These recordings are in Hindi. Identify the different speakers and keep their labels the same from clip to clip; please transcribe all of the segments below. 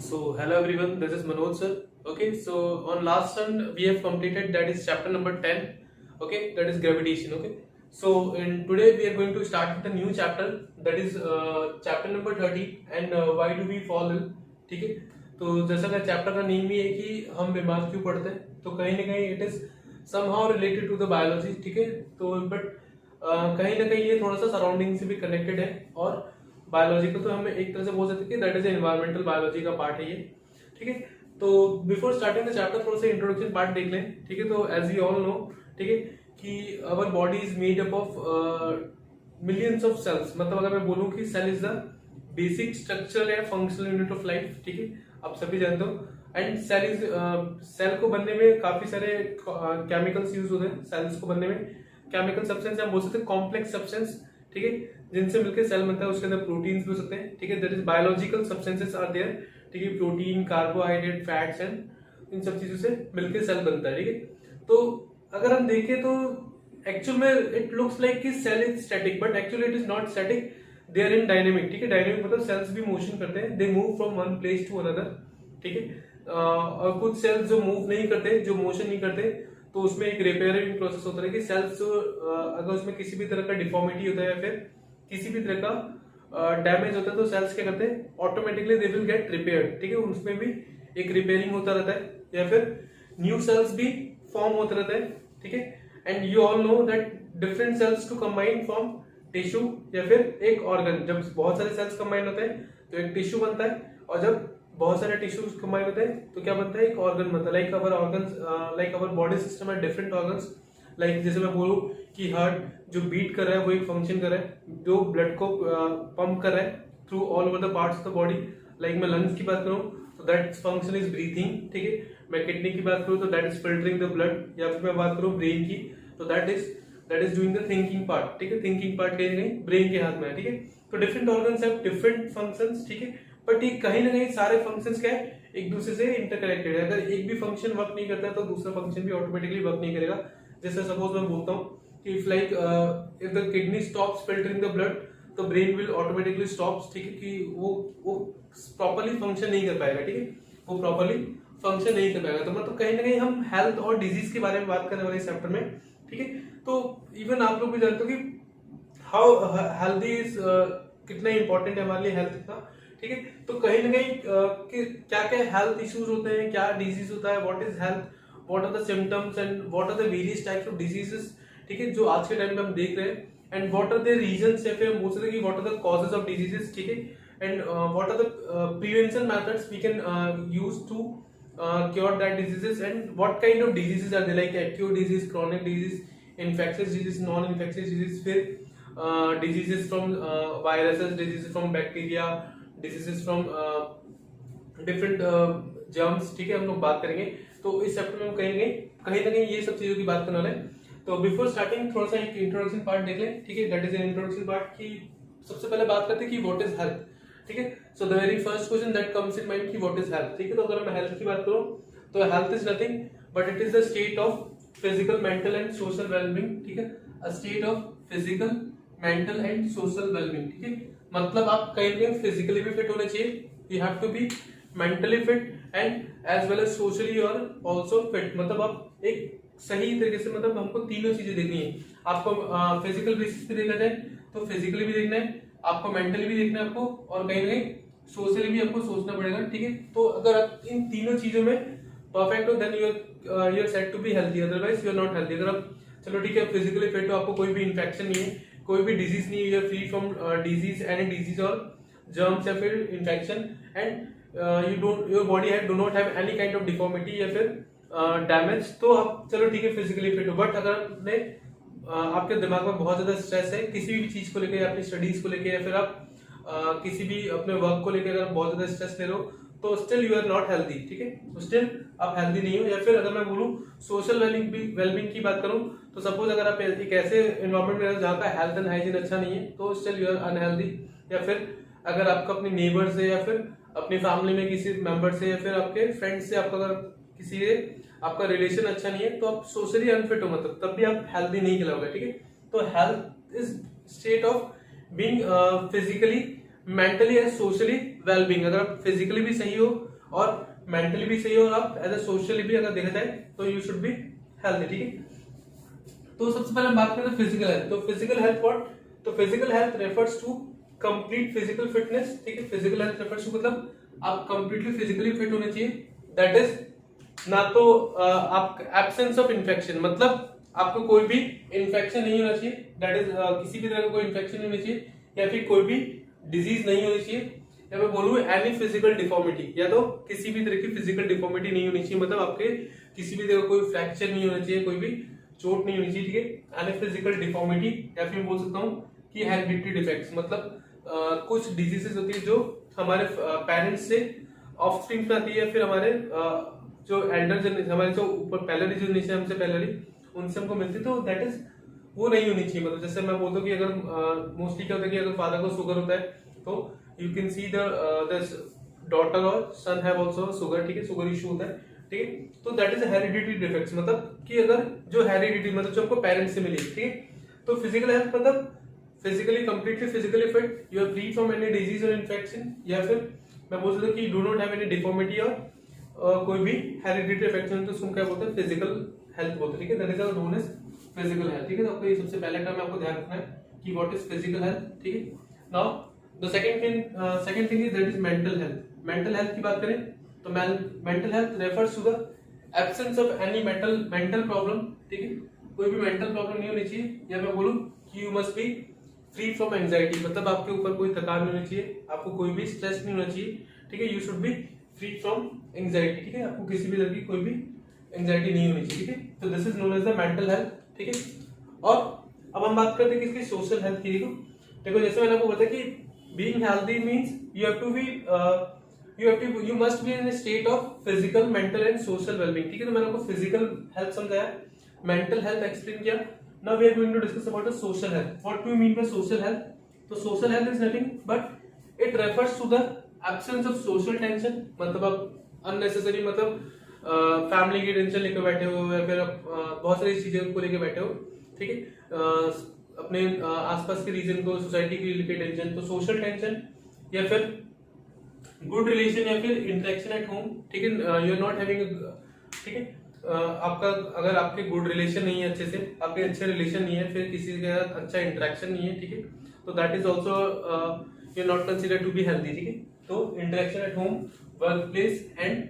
Speaker 1: So hello everyone, this is Manoj sir. Okay, so on last one we have completed, that is chapter number 10. Okay, that is gravitation. Okay, so in today we are going to start with a new chapter, that is chapter number 30 and why do we fall ill. ठीक है, तो जैसा कि चैप्टर का नेम ही है कि हम बीमार क्यों पड़ते हैं, तो कहीं ना कहीं it is somehow related to the biology. ठीक है, तो बट कहीं ना कहीं ये थोड़ा सा सराउंडिंग से भी कनेक्टेड है और बायोलॉजी को तो हम एक तरह से बोल सकते हैं कि दैट इज एनवायरमेंटल बायोलॉजी का पार्ट है ये. ठीक है, तो बिफोर स्टार्टिंग द चैप्टर थोड़ा सा इंट्रोडक्शन पार्ट देख लें. ठीक है, तो एज यू ऑल नो, ठीक है, कि our body is made up of millions of cells. मतलब अगर मैं बोलूं कि cell is the basic structure या फंक्शनल यूनिट ऑफ लाइफ. ठीक है, आप सभी जानते हो. एंड सेल को बनने में काफी सारे केमिकल्स यूज होते हैं. सेल्स को बनने में केमिकल सब्सटेंस हम बोल सकते हैं कॉम्प्लेक्स सब्सटेंस. ठीक है, जिनसे मिलकर सेल बनता है. उसके अंदर प्रोटीन्स भी हो सकते हैं. ठीक है, that is biological substances are there. ठीक है, प्रोटीन, कार्बोहाइड्रेट, फैट्स एंड इन सब चीजों से मिलकर सेल बनता है. ठीक है, तो अगर हम देखें तो एक्चुअल में इट लुक्स लाइक कि cell is static, but actually it is not static, they are in dynamic. ठीक है, डायनेमिक मतलब सेल्स भी मोशन करते हैं, they move from one place to another. ठीक है, और कुछ सेल्स जो मूव नहीं करते, जो मोशन नहीं करते, तो उसमें एक रिपेयरिंग प्रोसेस होता है कि सेल्स अगर उसमें किसी भी तरह का डिफॉर्मिटी होता है या फिर किसी भी तरह का डैमेज होता है, तो सेल्स क्या करते हैं, automatically they will get repaired. ठीक है, उसमें भी एक रिपेयरिंग होता रहता है या फिर न्यू सेल्स भी फॉर्म होते रहते हैं. ठीक है, and you all know that different cells to combine form tissue या फिर एक ऑर्गन. जब बहुत सारे सेल्स कंबाइन होते हैं तो एक टिश्यू बनता है, और जब बहुत सारे टिश्यूज कंबाइन होते हैं तो क्या बनता है, एक ऑर्गन बनता है. Like our organs, like our body system है डिफरेंट ऑर्गन्स. लाइक जैसे मैं बोलूं कि हार्ट जो बीट कर रहा है वो एक फंक्शन कर रहा है, जो ब्लड को पंप कर रहा है through all over the parts of the body. Like मैं लंग्स की बात करूं तो दैट फंक्शन इज ब्रीथिंग. ठीक है, मैं किडनी की बात करूं तो that is filtering the blood, या फिर मैं बात करूं ब्रेन की तो that is doing the thinking part. ठीक है, थिंकिंग पार्ट कहीं ना कहीं ब्रेन के हाथ में है. ठीक है, तो different organs have different functions. ठीक है, बट ये कहीं ना कहीं सारे फंक्शंस क्या है, एक दूसरे से इंटरकनेक्टेड है. अगर एक भी फंक्शन वर्क नहीं करता है तो दूसरा फंक्शन भी ऑटोमेटिकली वर्क नहीं करेगा. जैसे सपोज मैं बोलता हूँ कि if like if the kidney stops filtering the blood तो ब्रेन विल ऑटोमेटिकली स्टॉप्स. ठीक है, कि वो प्रॉपर्ली फंक्शन नहीं कर पाएगा. ठीक है, वो प्रॉपर्ली फंक्शन नहीं कर पाएगा. तो मतलब कहीं ना कहीं हम हेल्थ और डिजीज के बारे में बात करने वाले इस चैप्टर में. ठीक है, तो इवन आप लोग भी जानते हो कि हाउ हेल्दी इज, कितना इंपॉर्टेंट है हमारे लिए हेल्थ का. ठीक है, तो कहीं ना कहीं क्या क्या हेल्थ इश्यूज होते हैं, क्या डिजीज होता है, what is health, what are the symptoms and what are the various types of diseases. ठीक है, जो आज के टाइम में हम देख रहे हैं, and what are the reasons, या फिर हम बोल सकते हैं कि what are the causes of diseases. ठीक है, and what are the prevention methods we can use to cure that diseases, and what kind of diseases are they, like acute disease, chronic disease, infectious disease, non infectious disease, फिर diseases from viruses, diseases from bacteria, diseases from different germs. ठीक है, हम लोग बात करेंगे. तो इस चैप्टर में हम कहीं ना कहीं ये सब चीजों की बात करने वाले हैं. तो बिफोर स्टार्टिंग थोड़ा सा एक इंट्रोडक्शन पार्ट देख लें. ठीक है, that is an introduction part की सबसे पहले बात करते हैं कि व्हाट इज हेल्थ. ठीक है, so the very first question that comes in mind कि व्हाट इज हेल्थ. ठीक है, तो अगर मैं हेल्थ की बात करूं तो health is nothing but it is the state of physical, mental and social wellbeing. ठीक है, a state of physical, mental and social wellbeing. ठीक है, मतलब आप कहीं ना फिजिकली भी फिट होने चाहिए, you have to be mentally fit and as well as socially और ऑल्सो फिट. मतलब आप एक सही तरीके से, मतलब हमको तीनों चीजें देखनी है. आपको फिजिकल बेसिस पे देखना है तो फिजिकली भी देखना है, आपको मेंटली भी देखना है आपको, और कहीं ना कहीं सोशली भी आपको सोचना पड़ेगा. ठीक है, तो अगर आप इन तीनों चीजों में परफेक्ट हो then you are set to be healthy, otherwise you are not healthy. अगर आप चलो ठीक है फिजिकली फिट हो, आपको कोई भी इन्फेक्शन नहीं है, कोई भी डिजीज नहीं है, you are free from disease, any disease और जर्म्स या फिर infection, and you don't, your body do not have any kind of deformity या फिर डैमेज, तो आप चलो ठीक है फिजिकली फिट हो. बट अगर आपने आपके दिमाग में बहुत ज्यादा स्ट्रेस है किसी भी चीज को लेकर, या अपनी स्टडीज को लेकर, या फिर आप किसी भी अपने वर्क को लेकर अगर आप बहुत ज्यादा स्ट्रेस ले रहे हो तो still you are not healthy. ठीक है, तो स्टिल आप हेल्दी नहीं हो. या फिर अगर मैं बोलूं सोशल वेलबींग की बात करूं तो सपोज अगर आप एक ऐसे एनवायरमेंट में जहाँ का हेल्थ एंड हाइजीन अच्छा नहीं है तो स्टिल यू आर अनहेल्दी. या फिर अगर आपका अपने नेबर से या फिर अपनी फैमिली में किसी मेंबर से या फिर आपके फ्रेंड से आपका अगर किसी से आपका रिलेशन अच्छा नहीं है तो आप सोशली अनफिट हो, मतलब तब भी आप हेल्दी नहीं कहलाओगे. ठीक है, तो health is state of being physically mentally and socially wellbeing, अगर आप फिजिकली भी सही हो और मेंटली भी सही हो और आप एज ए सोशली भी अगर देखा जाए तो यू शुड बी हेल्थी, ठीक है। तो सबसे पहले हम बात करते हैं फिजिकल हेल्थ। तो फिजिकल हेल्थ व्हाट, तो physical health refers to complete physical fitness, ठीक है। फिजिकल हेल्थ रेफर्स टू मतलब आप कंप्लीटली फिजिकली फिट होने चाहिए, दैट इज ना तो आप एब्सेंस ऑफ इन्फेक्शन, मतलब आपको कोई भी इन्फेक्शन नहीं होना चाहिए, दैट इज किसी भी तरह का कोई इन्फेक्शन नहीं होना चाहिए, या फिर कोई भी डिजीज नहीं होनी चाहिए, या मैं बोलूँ एनी फिजिकल डिफॉर्मिटी, या तो किसी भी तरह की फिजिकल डिफॉर्मिटी नहीं होनी चाहिए, मतलब आपके किसी भी तरह का कोई फ्रैक्चर नहीं होना चाहिए, कोई भी चोट नहीं होनी चाहिए, ठीक है। एनी फिजिकल डिफॉर्मिटी, या फिर बोल सकता हूँ कि हेरिडिटरी डिफेक्ट्स, मतलब कुछ डिजीजेस होती है जो हमारे पेरेंट्स से ऑफस्प्रिंग में आती है, या फिर हमारे जो एल्डर जनरेशन, हमारे जो ऊपर पहले जनरेशन हमसे पहले उनसे हमको मिलती है, तो दैट इज वो नहीं होनी चाहिए। मतलब जैसे मैं बोलता हूँ कि अगर मोस्टली क्या होता है कि अगर फादर को शुगर होता है तो you can see the daughter और सन हैव आल्सो शुगर, ठीक है, शुगर इशू होता है, ठीक है। तो दैट इज हेरिडिटरी डिफेक्ट्स, मतलब कि अगर जो हेरिडिटी मतलब जो हमको पेरेंट्स से मिली, ठीक है। तो फिजिकल हेल्थ मतलब physically completely physically fit, you are free from any disease और इन्फेक्शन, या फिर मैं बोल सकता हूँ कि do not have any deformity और कोई भी हेरिडिटरी इन्फेक्शन, तो उसको क्या बोलते हैं फिजिकल हेल्थ बोलते हैं, ठीक है। That is known as physical health, ठीक है। तो आपको ये सबसे पहले टर्म आपको ध्यान रखना है कि व्हाट इज फिजिकल हेल्थ, ठीक है। Now the second thing is that is mental health. Mental health की बात करें तो mental health refers to the absence of any mental problem, ठीक है। कोई भी मेंटल प्रॉब्लम नहीं होनी चाहिए, या मैं बोलूं कि you must B free from anxiety, मतलब आपके ऊपर कोई थकान नहीं होनी चाहिए, आपको कोई भी स्ट्रेस नहीं होना चाहिए, ठीक है। You should be free from anxiety, ठीक है। आपको किसी भी तरह की कोई भी एंजाइटी नहीं होनी चाहिए, ठीक है। तो this is known as the mental health, ठीक है। और अब हम बात करते हैं किसकी, सोशल हेल्थ की। देखो जैसे मैंने आपको बताया कि being healthy means you must be in state of physical mental and social wellbeing, ठीक है। तो मैंने आपको फिजिकल हेल्थ समझाया, मेंटल हेल्थ एक्सप्लेन किया, now we are going to discuss about the social health. What do you mean by social health? तो social health is nothing but it refers to the absence of social tension, मतलब आप अननेसेसरी मतलब फैमिली की टेंशन लेकर बैठे हो, या फिर बहुत सारी चीजें को लेकर बैठे हो, ठीक है। अपने आसपास के रीजन को, सोसाइटी की लेकर टेंशन, तो सोशल टेंशन, या फिर गुड रिलेशन, या फिर इंटरेक्शन एट होम, ठीक है। यू आर नॉट हैविंग, ठीक है। आपका अगर आपके गुड रिलेशन नहीं है, अच्छे से आपके अच्छे रिलेशन नहीं है, फिर किसी के साथ अच्छा इंटरेक्शन नहीं है, ठीक है, तो that is also you not consider to be healthy, ठीक है। तो interaction at home, work place and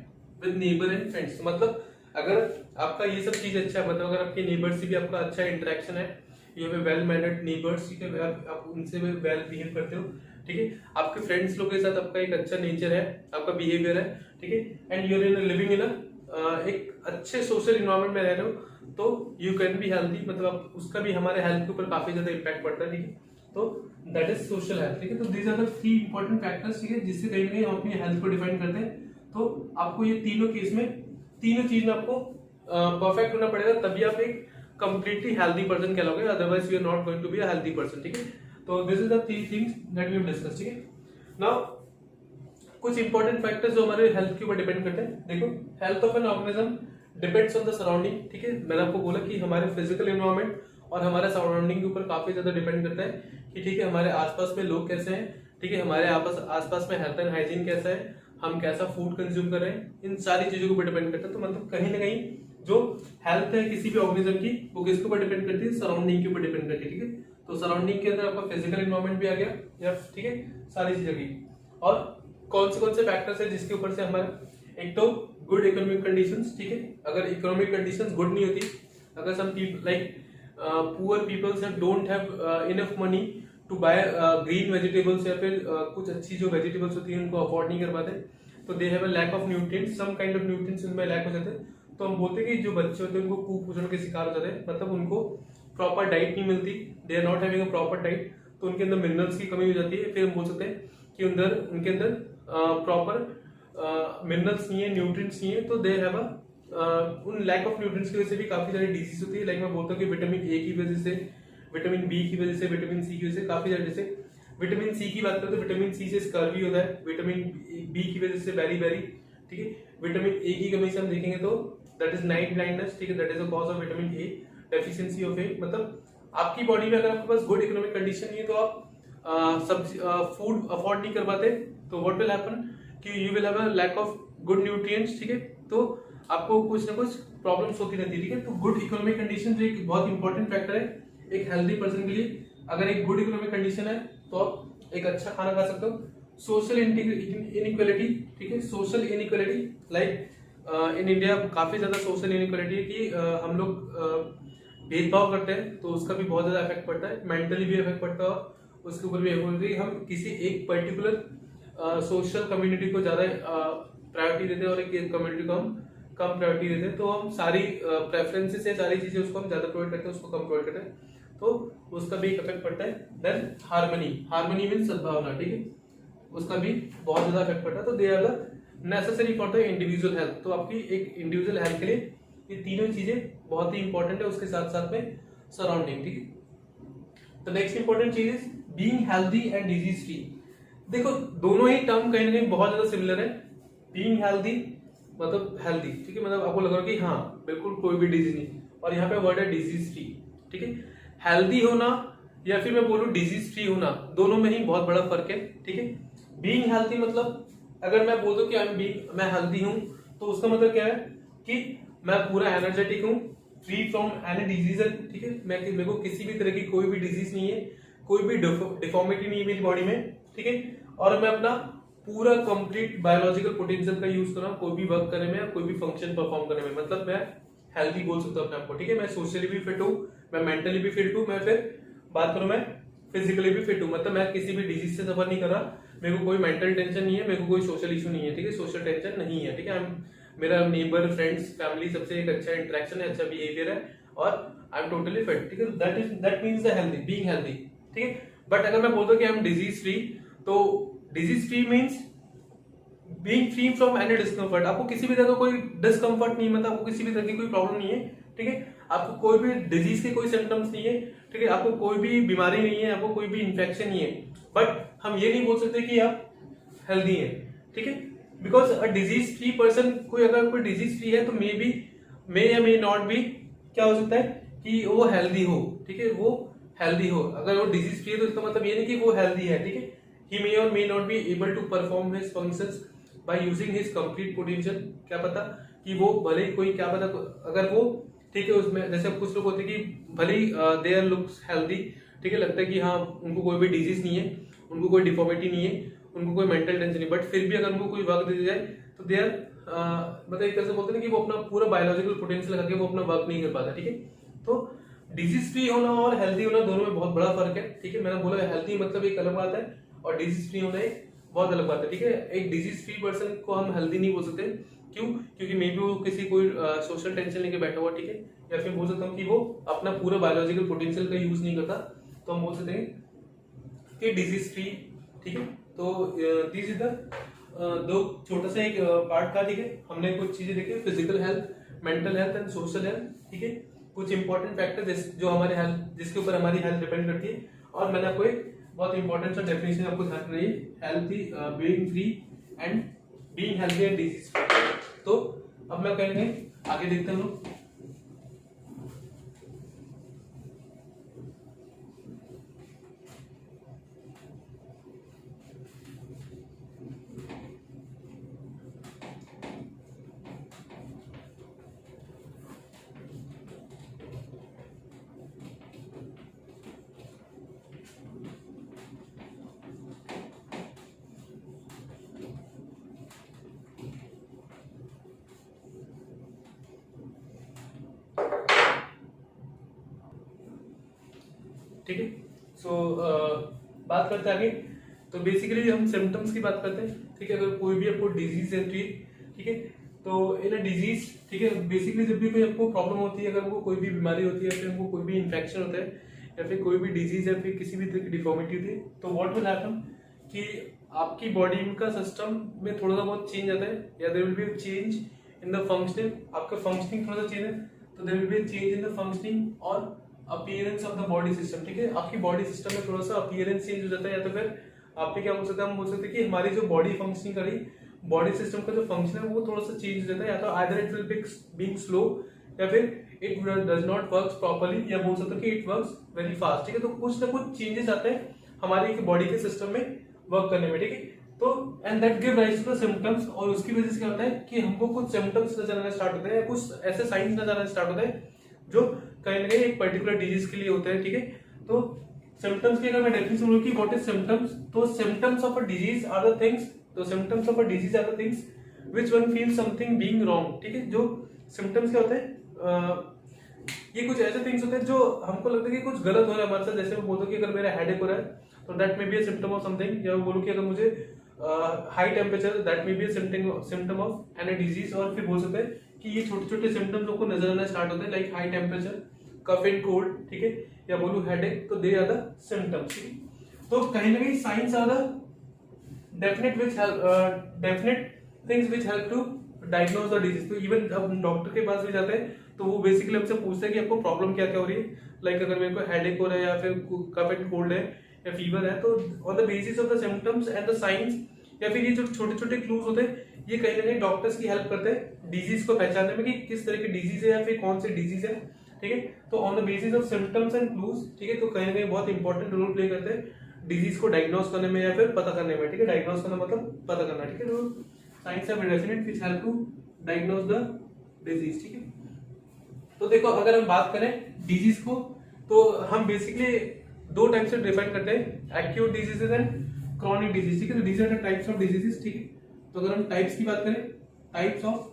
Speaker 1: with neighbour and friends, मतलब अगर आपका ये सब चीज अच्छा है, मतलब अगर आपके नेबर से भी आपका अच्छा इंटरेक्शन है, you have well mannered neighbours, ठीक है, आप उनसे भी वेल बिहेव करते हो, ठीक है। आपके फ्रेंड्स लोग के साथ आपका एक अच्छा नेचर है, आपका बिहेवियर है, ठीक है, and you are in living in एक अच्छे सोशल इन्वायरमेंट में रह रहे हो, तो यू कैन बी हेल्दी, मतलब आप उसका भी हमारे हेल्थ के ऊपर काफी ज्यादा इम्पैक्ट पड़ता है, ठीक है। तो दैट इज सोशल हेल्थ, ठीक है। तो these are the three important factors, ठीक है, जिससे कहीं ना कहीं हम अपनी हेल्थ को डिफाइन करते हैं। तो आपको ये तीनों केस में, तीनों चीज में आपको परफेक्ट होना पड़ेगा, तभी आप एक कंप्लीटली हेल्दी पर्सन कहलाओगे, otherwise you are not going to be a healthy person, ठीक है। तो this is the three things that we have discuss, ठीक है। नाउ कुछ इंपॉर्टेंट फैक्टर्स जो हमारे हेल्थ के ऊपर डिपेंड करते हैं। देखो health of an organism depends on the surrounding, ठीक है। मैंने आपको बोला कि हमारे फिजिकल एनवायरनमेंट और हमारे सराउंडिंग के ऊपर काफी ज्यादा डिपेंड करता है कि ठीक है हमारे आसपास में लोग कैसे हैं, ठीक है, हमारे आसपास में हेल्थ एंड हाइजीन कैसा है, हम कैसा फूड कंज्यूम कर रहे हैं, इन सारी चीजों के ऊपर डिपेंड करता है। तो मतलब कहीं ना कहीं जो हेल्थ है किसी भी ऑर्गेनिज्म की, वो किसके ऊपर डिपेंड करती है, सराउंडिंग के ऊपर डिपेंड करती है, ठीक है। तो सराउंडिंग के अंदर आपका फिजिकल एनवायरनमेंट भी आ गया, या ठीक है, सारी चीजें की। और कौन से फैक्टर्स है जिसके ऊपर से हमारा, एक तो गुड इकोनॉमिक कंडीशंस, ठीक है। अगर इकोनॉमिक कंडीशंस गुड नहीं होती, अगर some people like poor peoples don't have enough money to buy green vegetables, या फिर कुछ अच्छी जो वेजिटेबल्स होती है उनको अफोर्ड नहीं कर पाते, तो they have a lack of nutrients, some kind of nutrients उनमें लैक हो जाते हैं। तो हम बोलते हैं कि जो बच्चे होते हैं उनको कुपोषण के शिकार हो जाते हैं, मतलब उनको प्रॉपर डाइट नहीं मिलती, they are not having a proper diet, तो उनके अंदर मिनरल्स की कमी हो जाती है। फिर हम बोल सकते हैं कि उनके अंदर प्रॉपर मिनरल्स नहीं है, न्यूट्रिएंट्स नहीं है, तो दे हैव उन लैक ऑफ न्यूट्रिएंट्स की वजह से भी काफी सारी डिजीज होती है। लाइक मैं बोलता हूँ कि विटामिन ए की वजह से, विटामिन बी की वजह से, विटामिन सी की वजह से काफी सारे, जैसे विटामिन सी की बात करें तो विटामिन सी से स्कर्वी होता है, विटामिन बी की वजह से बेरी, ठीक है। विटामिन ए की कमी से हम देखेंगे तो दैट इज नाइट ब्लाइंडनेस, ठीक है, that is a cause of vitamin A deficiency of A. मतलब आपकी बॉडी में अगर आपके पास गुड इकोनॉमिक कंडीशन नहीं है तो आप सब्जी फूड अफोर्ड नहीं कर पाते, तो व्हाट विल हैपन कि you will have a lack of good nutrients, ठीक है। तो आपको कुछ ना कुछ प्रॉब्लम्स होती रहती है, ठीक है। तो गुड इकोनॉमिक कंडीशन जो एक बहुत इंपॉर्टेंट फैक्टर है एक हेल्दी पर्सन के लिए। अगर एक गुड इकोनॉमिक कंडीशन है तो आप एक अच्छा खाना खा सकते हो। सोशल इनइक्वालिटी, ठीक है, social inequality like in India काफी ज्यादा सोशल इनइक्वालिटी है कि हम लोग भेदभाव करते हैं, तो उसका भी बहुत ज्यादा इफेक्ट पड़ता है, मेंटली भी इफेक्ट पड़ता है, उसके ऊपर भी इफेक्ट पड़ता है। हम किसी एक पर्टिकुलर सोशल कम्युनिटी को ज्यादा प्रायोरिटी देते हैं और एक कम्युनिटी को हम कम प्रायोरिटी देते हैं, तो हम सारी प्रेफरेंसेस है, सारी चीजें उसको हम ज्यादा प्रोवाइड करते हैं, उसको कम प्रोवाइड करते हैं, तो उसका भी एक इफेक्ट पड़ता है। देन हार्मनी मीन्स सद्भावना, ठीक है, उसका भी बहुत ज्यादा इफेक्ट पड़ता है। तो they are the necessary for the individual health. तो आपकी एक इंडिविजुअल हेल्थ के लिए ये तीनों चीजें बहुत ही इंपॉर्टेंट है, उसके साथ साथ में सराउंडिंग, ठीक है। तो नेक्स्ट इंपॉर्टेंट चीज is being healthy and disease free. देखो दोनों ही टर्म कहीं ना कहीं बहुत ज्यादा सिमिलर है। बीइंग हेल्दी मतलब हेल्दी, ठीक है, मतलब आपको लग रहा है कि हाँ बिल्कुल कोई भी डिजीज नहीं, और यहाँ पे वर्ड है डिजीज फ्री, ठीक है। हेल्दी होना या फिर मैं बोलूं डिजीज फ्री होना, दोनों में ही बहुत बड़ा फर्क है, ठीक है। बीइंग हेल्दी मतलब अगर मैं बोल दूं कि मैं हेल्दी हूं, तो उसका मतलब क्या है कि मैं पूरा एनर्जेटिक हूं, फ्री फ्रॉम एनी डिजीज है, ठीक है, मेरे को किसी भी तरह की कोई भी डिजीज नहीं है, कोई भी डिफॉर्मिटी नहीं है मेरी बॉडी में, ठीक है, और मैं अपना पूरा कंप्लीट बायोलॉजिकल पोटेंशियल का यूज कर रहा हूं कोई भी वर्क करने में या कोई भी फंक्शन परफॉर्म करने में, मतलब मैं हेल्दी बोल सकता हूं अपने आपको, ठीक है। मैं सोशली भी फिट हूं, मैं मेंटली भी फिट हूं, मैं फिर बात करूं मैं फिजिकली भी फिट हूं, मतलब मैं किसी भी डिजीज से सफर नहीं कर रहा, मेरे को कोई मेंटल टेंशन नहीं है, मेरे को कोई सोशल इशू नहीं है, ठीक है, सोशल टेंशन नहीं है, ठीक है। मेरा नेबर फ्रेंड्स फैमिली सबसे एक अच्छा इंटरेक्शन है, अच्छा बिहेवियर है, और आई एम टोटली फिट, ठीक है। That means the healthy, being healthy, ठीक है। बट अगर मैं बोलता हूं कि आई एम डिजीज फ्री, तो disease free means being free from any discomfort. आपको किसी भी तरह का कोई डिस्कम्फर्ट नहीं, मतलब आपको किसी भी तरह की कोई प्रॉब्लम नहीं है, ठीक है। आपको कोई भी डिजीज के कोई सिम्टम्स नहीं है, ठीक है, आपको कोई भी बीमारी नहीं है, आपको कोई भी इन्फेक्शन नहीं है, बट हम ये नहीं बोल सकते कि आप हेल्दी हैं, ठीक है। Because a disease free person, कोई अगर कोई डिजीज फ्री है तो मे या मे नॉट बी क्या हो सकता है कि वो हेल्दी हो, ठीक है, वो हेल्दी हो। अगर वो डिजीज फ्री है तो इसका मतलब ये नहीं कि वो हेल्दी है, ठीक है। ही मे और may not be able to perform his functions by using his complete potential. क्या पता कि वो भले कोई, क्या पता अगर वो, ठीक है, उसमें जैसे कुछ लोग होते हैं कि भले दे आर लुक्स हेल्दी, ठीक है, लगता है कि हाँ उनको कोई भी डिजीज नहीं है, उनको कोई डिफॉर्मिटी नहीं है, उनको कोई मेंटल टेंशन नहीं, बट फिर भी अगर उनको कोई वर्क दे दिया जाए तो दे आर मतलब एक तरह से बोलते हैं कि वो अपना पूरा बायोलॉजिकल पोटेंशियल लगा के वो अपना वर्क नहीं कर पाता, ठीक है। तो डिजीज फ्री होना और हेल्दी होना दोनों में बहुत बड़ा फर्क है, ठीक है। मैंने बोला हेल्दी मतलब एक अलग बात है और डिजीज फ्री होना एक बहुत अलग बात है, ठीक है। एक डिजीज फ्री पर्सन को हम हेल्दी नहीं बोल सकते, क्यों? क्योंकि मे बी वो किसी कोई सोशल टेंशन लेके बैठा हुआ, ठीक है, या फिर बोल सकता हूँ कि वो अपना पूरा बायोलॉजिकल पोटेंशियल का यूज नहीं करता, तो हम बोल सकते हैं कि डिजीज फ्री, ठीक है। तो दिस इज द दो छोटा सा एक पार्ट था, ठीक है। हमने कुछ चीजें देखी, physical health, mental health and social health, ठीक है, कुछ इंपॉर्टेंट फैक्टर जो हमारे हेल्थ, जिसके ऊपर हमारी हेल्थ डिपेंड करती है। और मैंने आपको एक बहुत इंपॉर्टेंट सा डेफिनेशन आपको ध्यान रखनी है, healthy being free and being healthy and disease free. तो अब मैं कहेंगे आगे देखते हैं लोग। ठीक है, सो बात करते हैं आगे। तो बेसिकली हम सिम्टम्स की बात करते हैं, ठीक है। अगर कोई भी आपको डिजीज है, ठीक है, तो इन अ डिजीज, ठीक है, बेसिकली जब भी कोई आपको प्रॉब्लम होती है, अगर वो कोई भी बीमारी होती है, फिर हमको कोई भी इन्फेक्शन होता है, या फिर कोई भी डिजीज है, फिर किसी भी तरह की डिफॉर्मिटी होती है, तो व्हाट विल हैपन कि आपकी बॉडी का सिस्टम में थोड़ा सा बहुत चेंज आता है, या there will be change in the functioning, आपका फंक्शनिंग थोड़ा सा चेंज है, तो there will be change in the functioning और appearance of the body system, ठीक है। आपकी बॉडी सिस्टम में थोड़ा सा अपीयरेंस चेंज हो जाता है, या तो फिर आपने क्या बोल सकते हैं, हम बोल सकते हैं कि हमारी जो बॉडी फंक्शनिंग करी, बॉडी सिस्टम का जो फंक्शन है वो थोड़ा सा चेंज हो जाता है, या तो either it will being slow, या फिर it does not work properly, या बोल सकते हो कि इट वर्क्स वेरी फास्ट, ठीक है। तो कुछ ना कुछ चेंजेस आते हैं हमारी बॉडी के सिस्टम में वर्क करने में, ठीक है। तो and that give rise to the symptoms, और उसकी वजह से क्या होता है कि हमको कुछ सिम्टम्स नजर आना स्टार्ट होते हैं या कुछ ऐसे साइंस नजर आना स्टार्ट होते हैं जो कहीं ना कहीं एक पर्टिकुलर डिजीज के लिए होते हैं, ठीक है। तो सिम्टम्स की अगर मैं डेफिनेशन बोलूं कि व्हाट इज सिम्टम्स, तो symptoms of a disease are the things, तो symptoms of a disease are the things which one feel something being wrong, ठीक है। जो सिम्टम्स क्या होते हैं, ये कुछ ऐसे थिंग्स होते हैं जो हमको लगता है कि कुछ गलत हो रहा है हमारे साथ। जैसे मैं बोलूं कि अगर मेरा हेडेक हो रहा है तो that may be a symptom of something, या मैं बोलूं कि अगर मुझे high temperature, that may be a symptom of any disease. और फिर बोल सकते हैं कि ये छोटे छोटे सिम्टम्स लोग को नजर आना स्टार्ट होते हैं, like high temperature, cough and cold, ठीक है, या बोलूं हेडेक, तो दे आर द सिम्टम्स। तो कहीं ना कहीं science are the definite things which help to diagnose the disease. तो इवन अब हम डॉक्टर के पास भी जाते हैं तो वो बेसिकली हमसे पूछते हैं कि आपको प्रॉब्लम क्या क्या हो रही है, लाइक अगर मेरे को हेडेक हो रहा है या फिर कफ एंड कोल्ड है या फीवर है, तो on the basis of the symptoms and the science, या फिर ये जो छोटे छोटे क्लूज होते हैं, ये कहीं ना कहीं डॉक्टर्स की हेल्प करते हैं डिजीज को पहचानने में कि किस तरह की डिजीज है या फिर कौन सी डिजीज है, ठीक है। तो on the basis of symptoms and clues, ठीक है, तो कहीं ना कहीं बहुत इंपॉर्टेंट रोल प्ले करते हैं डिजीज को डायग्नोज करने में या फिर पता करने में, ठीक है। डायग्नोज करना मतलब पता करना, ठीक है। तो science of definite which help to diagnose the disease, ठीक है। तो देखो अगर हम बात करें डिजीज को, तो हम बेसिकली दो टाइप से डिफाइन करते हैं, acute diseases and chronic disease, ठीक है। तो these are the types of diseases, ठीक है। तो अगर हम टाइप्स की बात करें, टाइप्स ऑफ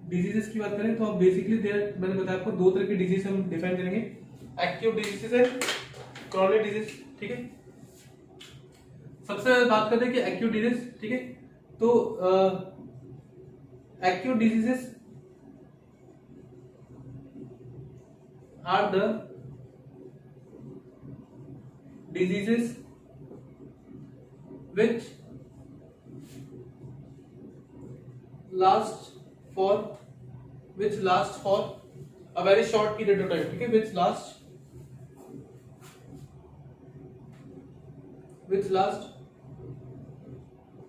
Speaker 1: डिजीजेस की बात करें, तो बेसिकली मैंने बताया आपको दो तरह की डिजीज हम डिफाइन करेंगे, acute diseases and chronic disease, ठीक है। सबसे पहले बात करते हैं कि एक्यूट डिजीज, ठीक है। तो acute diseases are the diseases which last for a very short period of time, ठीक है, which last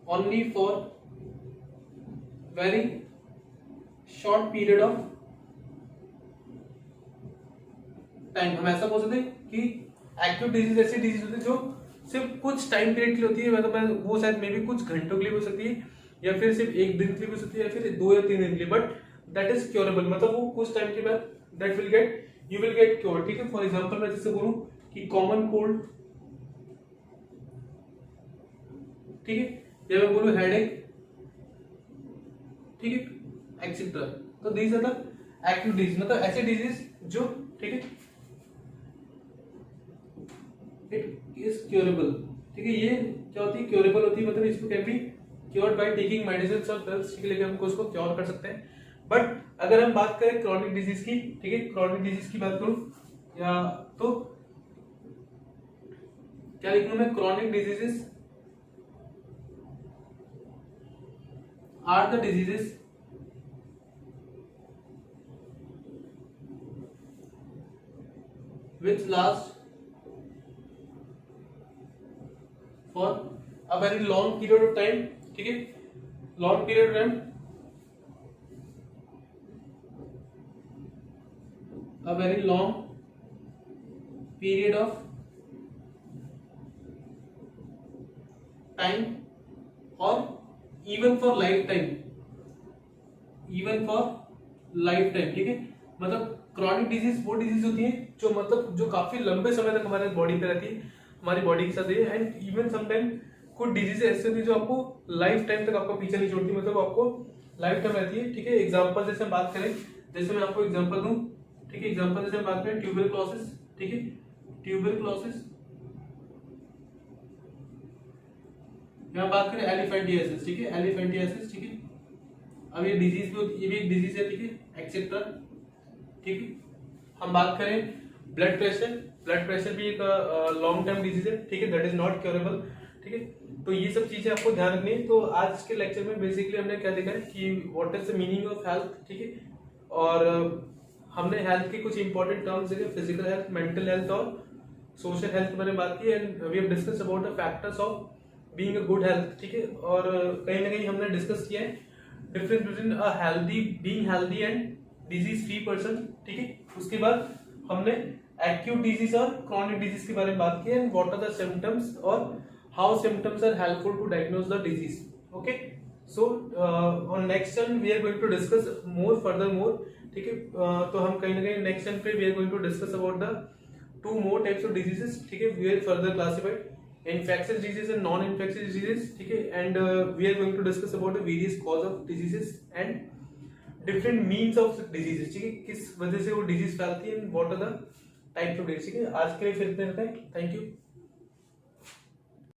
Speaker 1: only for very short period of time. हम ऐसा बोल सकते हैं कि एक्यूट डिजीज ऐसी डिजीज होती है जो सिर्फ कुछ टाइम पीरियड के लिए होती है, मतलब वो शायद मे बी कुछ घंटों के लिए हो सकती है, या फिर सिर्फ एक दिन के लिए हो सकती है, या फिर 2 या 3 दिन के लिए, बट दैट इज क्योरेबल, मतलब वो कुछ टाइम के बाद that you will get cure, ठीक है। फॉर एग्जाम्पल मैं जैसे बोलूं कि कॉमन कोल्ड, ठीक है, या मैं बोलूं हेडेक, ठीक है, एक्सेट्रा। तो these are the acute disease, मतलब ऐसे डिजीज जो, ठीक है, इट इज क्योरेबल, ठीक है। ये क्या होती है, क्योरेबल होती है, मतलब इसको can be cured by taking medicine और पिल्स, ठीक है, लेकिन हमको इसको क्योर कर सकते हैं। बट अगर हम बात करें क्रॉनिक डिजीज की, ठीक है, क्रॉनिक डिजीज की बात करूं, या तो क्या लिखूं मैं, chronic diseases are the diseases which last for a very long period of time, ठीक है, long period of time, a very long period of time, or even for lifetime, ठीक है। मतलब क्रॉनिक डिजीज वो डिजीज होती है जो मतलब जो काफी लंबे समय तक हमारे बॉडी पे रहती है, हमारी बॉडी के साथ है, एंड इवन समटाइम कुछ डिजीज ऐसे होती है जो आपको लाइफ टाइम तक आपको पीछे नहीं छोड़ती, मतलब आपको लाइफ टाइम रहती है, ठीक है। एग्जांपल जैसे हम बात करें, जैसे मैं आपको एग्जांपल दूं, ठीक है, एग्जांपल जैसे हम बात करें ट्यूबरक्लोसिस, ठीक है, ट्यूबरक्लोसिस, यहाँ बात करें एलिफेंटियासिस, ठीक है, एलिफेंटियासिस, ठीक है। अब ये डिजीज भी, ये भी एक डिजीज है, ठीक है, एक्सेट्रा, ठीक है। हम बात करें ब्लड प्रेशर भी एक लॉन्ग टर्म डिजीज है, ठीक है, दैट इज नॉट क्योरेबल, ठीक है। तो ये सब चीजें आपको ध्यान रखनी है। तो आज के लेक्चर में बेसिकली हमने क्या देखा है कि what is the meaning of health, ठीक है, और हमने हेल्थ के कुछ इंपॉर्टेंट टर्म्स देखे, फिजिकल हेल्थ, मेंटल हेल्थ और सोशल हेल्थ के बारे में बात की, and we have discuss about the factors of being a good health, ठीक है। और कहीं ना कहीं हमने डिस्कस किया है difference between being healthy and disease free person, ठीक है। उसके बाद हमने एक्यूट डिजीज और क्रॉनिक डिजीज के बारे में बात की and what are the symptoms और how symptoms are helpful to diagnose the disease. Okay, so on next turn we are going to discuss more further more. ठीक है, तो हम कहीं ना कहीं नेक्स्ट टर्न पे we are going to discuss about the 2 more types of diseases. ठीक है, we are further classified infectious diseases and non-infectious diseases. ठीक है, and we are going to discuss about the various cause of diseases and different means of diseases. ठीक है, किस वजह से वो डिजीज फैलती है and what are the types of disease. ठीक है, आज के लिए फिर इतना रहता है. Thank you.